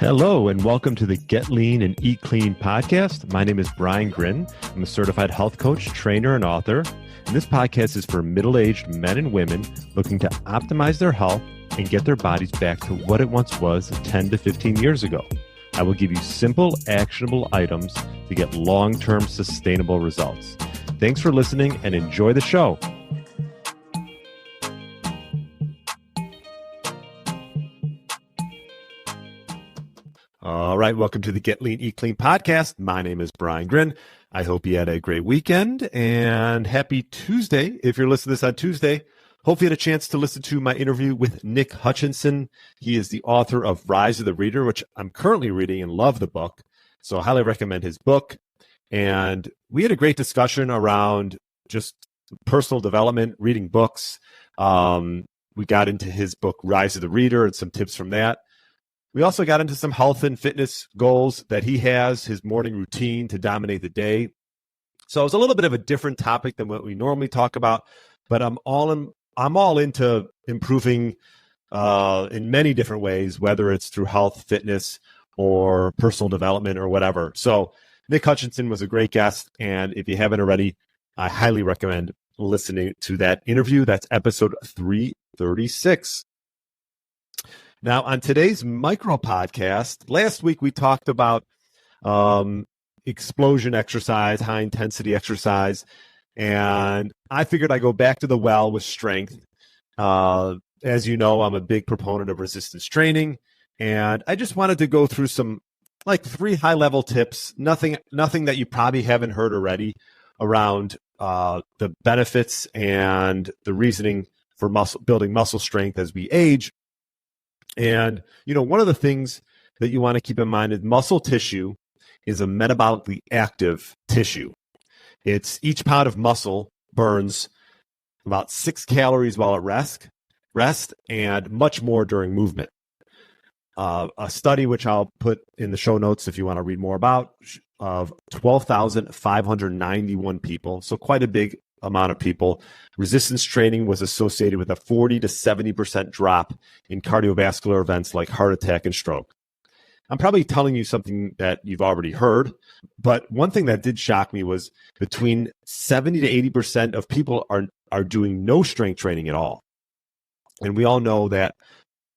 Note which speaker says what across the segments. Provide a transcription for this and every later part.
Speaker 1: Hello, and welcome to the Get Lean and Eat Clean podcast. My name is Brian Grin. I'm a certified health coach, trainer, and author. And this podcast is for middle-aged men and women looking to optimize their health and get their bodies back to what it once was 10 to 15 years ago. I will give you simple, actionable items to get long-term sustainable results. Thanks for listening and enjoy the show. All right, welcome to the Get Lean, Eat Clean podcast. My name is Brian Grin. I hope you had a great weekend and happy Tuesday. If you're listening to this on Tuesday, hopefully you had a chance to listen to my interview with Nick Hutchinson. He is the author of Rise of the Reader, which I'm currently reading and love the book. So I highly recommend his book. And we had a great discussion around just personal development, reading books. We got into his book, Rise of the Reader, and some tips from that. We also got into some health and fitness goals that he has, his morning routine to dominate the day. So it's a little bit of a different topic than what we normally talk about, but I'm all into improving in many different ways, whether it's through health, fitness, or personal development or whatever. So Nick Hutchinson was a great guest, and if you haven't already, I highly recommend listening to that interview. That's episode 336. Now, on today's micro podcast, last week we talked about explosion exercise, high intensity exercise, and I figured I'd go back to the well with strength. As you know, I'm a big proponent of resistance training, and I just wanted to go through some like 3 high-level tips, nothing that you probably haven't heard already around the benefits and the reasoning for building muscle strength as we age. And, you know, one of the things that you want to keep in mind is muscle tissue is a metabolically active tissue. Each pound of muscle burns about 6 calories while at rest and much more during movement. A study, which I'll put in the show notes if you want to read more about, of 12,591 people, so quite a big amount of people, resistance training was associated with a 40 to 70% drop in cardiovascular events like heart attack and stroke. I'm probably telling you something that you've already heard, but one thing that did shock me was between 70 to 80% of people are doing no strength training at all. And we all know that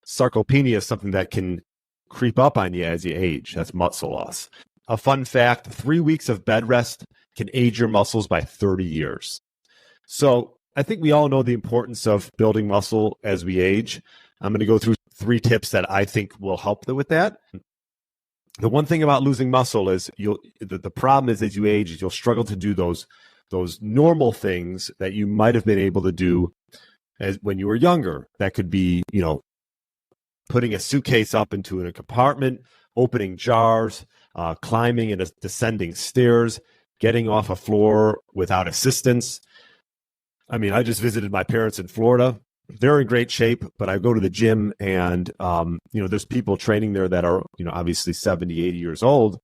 Speaker 1: sarcopenia is something that can creep up on you as you age. That's muscle loss. A fun fact, 3 weeks of bed rest can age your muscles by 30 years. So I think we all know the importance of building muscle as we age. I'm going to go through 3 tips that I think will help with that. The one thing about losing muscle is the problem is as you age, you'll struggle to do those normal things that you might have been able to do when you were younger. That could be, you know, putting a suitcase up into a compartment, opening jars, climbing and descending stairs, getting off a floor without assistance. I mean, I just visited my parents in Florida. They're in great shape, but I go to the gym and, there's people training there that are, obviously 70, 80 years old.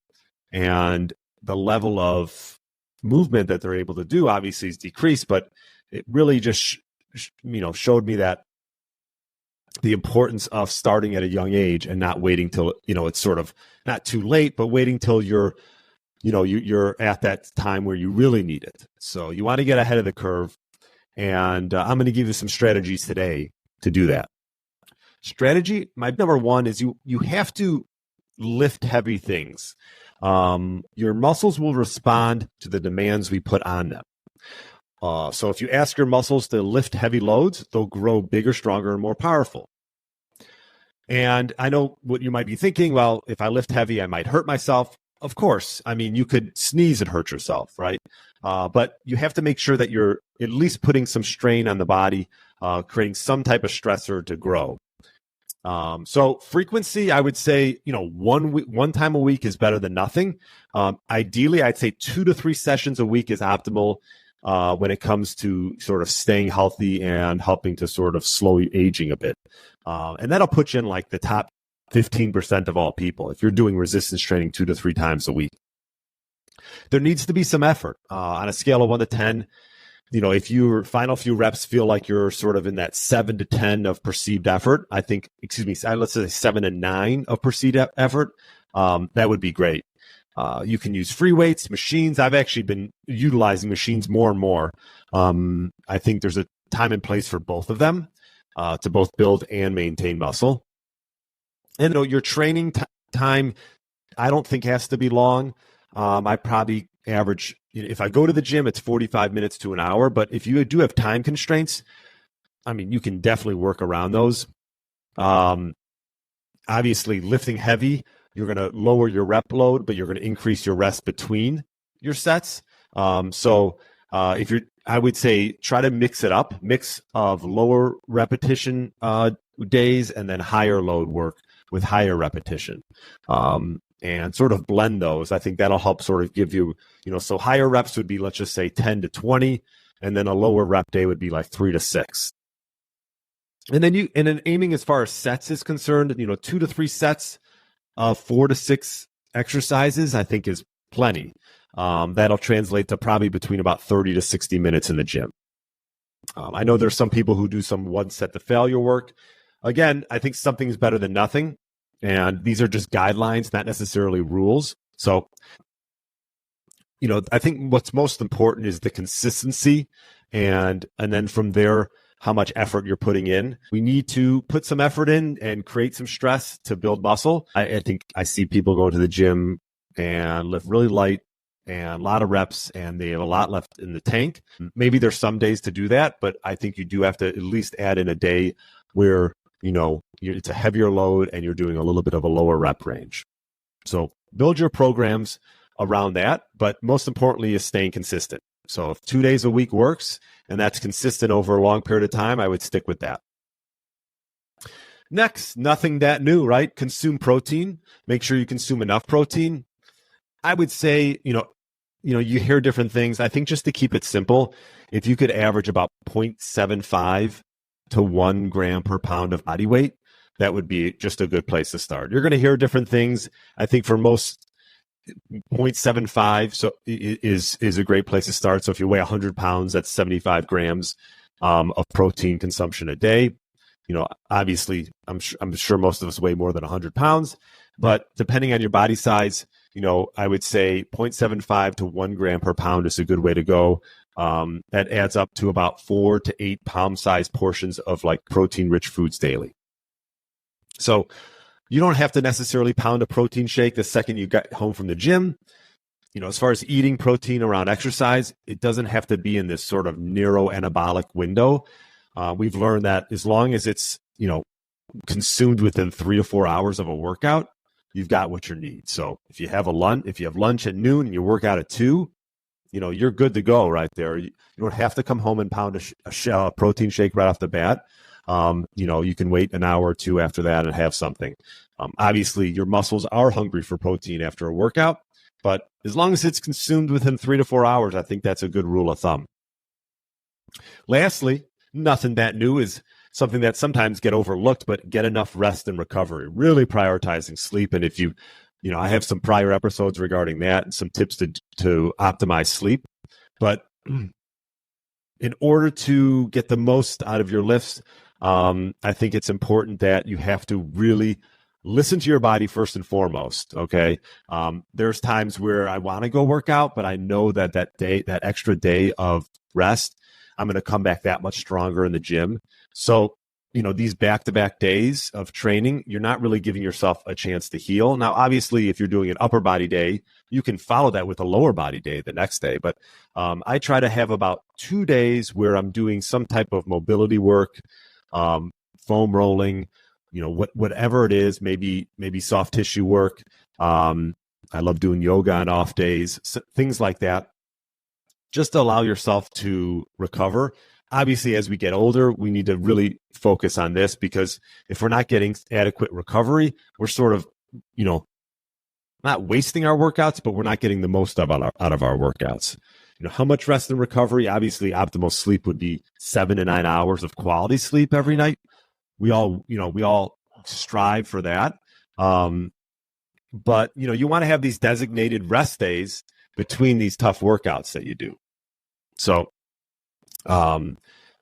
Speaker 1: And the level of movement that they're able to do obviously is decreased, but it really just, showed me that the importance of starting at a young age and not waiting till, it's sort of not too late, but waiting till you're at that time where you really need it. So you want to get ahead of the curve. And I'm going to give you some strategies today to do that. Strategy, my number 1 is you have to lift heavy things. Your muscles will respond to the demands we put on them. So if you ask your muscles to lift heavy loads, they'll grow bigger, stronger, and more powerful. And I know what you might be thinking, well, if I lift heavy, I might hurt myself. Of course. I mean, you could sneeze and hurt yourself, right? But you have to make sure that you're at least putting some strain on the body, creating some type of stressor to grow. So frequency, I would say, one time a week is better than nothing. Ideally, I'd say 2 to 3 sessions a week is optimal when it comes to sort of staying healthy and helping to sort of slow aging a bit. And that'll put you in like the top 15% of all people if you're doing resistance training 2 to 3 times a week. There needs to be some effort. On a scale of 1 to 10, if your final few reps feel like you're sort of in that 7 to 10 of perceived effort, I think, let's say 7 to 9 of perceived effort, that would be great. You can use free weights, machines. I've actually been utilizing machines more and more. I think there's a time and place for both of them to both build and maintain muscle. And your training time, I don't think has to be long. I probably average, if I go to the gym, it's 45 minutes to an hour. But if you do have time constraints, I mean, you can definitely work around those. Obviously, lifting heavy, you're going to lower your rep load, but you're going to increase your rest between your sets. If I would say try to mix it up, mix of lower repetition days and then higher load work with higher repetition. And sort of blend those. I think that'll help sort of give you, so higher reps would be, let's just say 10 to 20, and then a lower rep day would be like 3 to 6. And then aiming as far as sets is concerned, 2 to 3 sets of 4 to 6 exercises, I think is plenty. That'll translate to probably between about 30 to 60 minutes in the gym. I know there's some people who do some one set to failure work. Again, I think something's better than nothing. And these are just guidelines, not necessarily rules. So, I think what's most important is the consistency, and then from there, how much effort you're putting in. We need to put some effort in and create some stress to build muscle. I think I see people go to the gym and lift really light and a lot of reps, and they have a lot left in the tank. Maybe there's some days to do that, but I think you do have to at least add in a day where it's a heavier load and you're doing a little bit of a lower rep range. So build your programs around that, but most importantly is staying consistent. So if 2 days a week works and that's consistent over a long period of time, I would stick with that. Next, nothing that new, right? Consume protein. Make sure you consume enough protein. I would say, you hear different things. I think just to keep it simple, if you could average about 0.75 to 1 gram per pound of body weight, that would be just a good place to start. You're going to hear different things. I think for most, 0.75 is a great place to start. So if you weigh 100 pounds, that's 75 grams of protein consumption a day. Obviously, I'm sure most of us weigh more than 100 pounds, but depending on your body size, I would say 0.75 to 1 gram per pound is a good way to go. That adds up to about 4 to 8 palm-sized portions of like protein-rich foods daily. So you don't have to necessarily pound a protein shake the second you get home from the gym. As far as eating protein around exercise, it doesn't have to be in this sort of narrow anabolic window. We've learned that as long as it's, consumed within 3 to 4 hours of a workout, you've got what you need. So if you have lunch at noon and you work out at 2, you're good to go right there. You don't have to come home and pound a protein shake right off the bat. You can wait an hour or 2 after that and have something. Obviously, your muscles are hungry for protein after a workout, but as long as it's consumed within 3 to 4 hours, I think that's a good rule of thumb. Lastly, nothing that new is something that sometimes get overlooked, but get enough rest and recovery, really prioritizing sleep. And if I have some prior episodes regarding that and some tips to optimize sleep. But in order to get the most out of your lifts, I think it's important that you have to really listen to your body first and foremost. Okay. There's times where I want to go work out, but I know that extra day of rest, I'm going to come back that much stronger in the gym. So, these back-to-back days of training, you're not really giving yourself a chance to heal. Now, obviously, if you're doing an upper body day, you can follow that with a lower body day the next day. But I try to have about 2 days where I'm doing some type of mobility work, foam rolling, whatever it is, maybe soft tissue work. I love doing yoga on off days, things like that. Just to allow yourself to recover. Obviously, as we get older, we need to really focus on this, because if we're not getting adequate recovery, we're sort of, not wasting our workouts, but we're not getting the most out of our workouts. How much rest and recovery? Obviously, optimal sleep would be 7 to 9 hours of quality sleep every night. We all strive for that. But, you want to have these designated rest days between these tough workouts that you do. So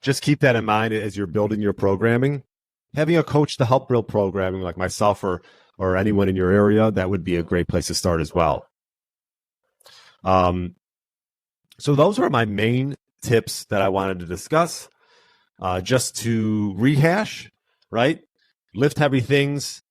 Speaker 1: Just keep that in mind as you're building your programming. Having a coach to help build programming like myself or anyone in your area, that would be a great place to start as well. So those are my main tips that I wanted to discuss. Just to rehash, right? Lift heavy things.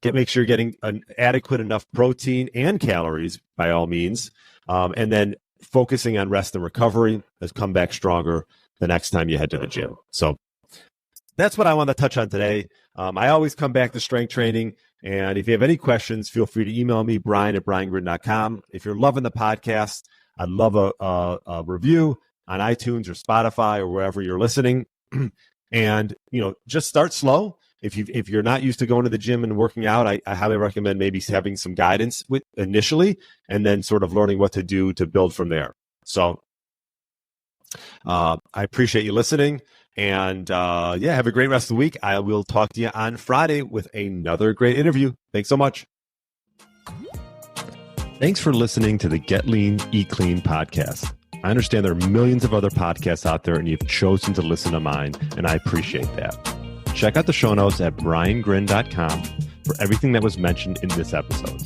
Speaker 1: Make sure you're getting an adequate enough protein and calories by all means. And then focusing on rest and recovery has come back stronger the next time you head to the gym. So that's what I want to touch on today. I always come back to strength training. And if you have any questions, feel free to email me, brian@briangrin.com. If you're loving the podcast, I'd love a review on iTunes or Spotify or wherever you're listening. And, just start slow. If you're not used to going to the gym and working out, I highly recommend maybe having some guidance with initially and then sort of learning what to do to build from there. So I appreciate you listening. And have a great rest of the week. I will talk to you on Friday with another great interview. Thanks so much. Thanks for listening to the Get Lean, Eat Clean podcast. I understand there are millions of other podcasts out there, and you've chosen to listen to mine, and I appreciate that. Check out the show notes at briangrin.com for everything that was mentioned in this episode.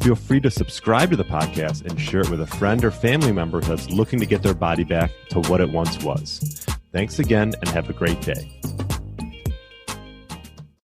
Speaker 1: Feel free to subscribe to the podcast and share it with a friend or family member that's looking to get their body back to what it once was. Thanks again, and have a great day.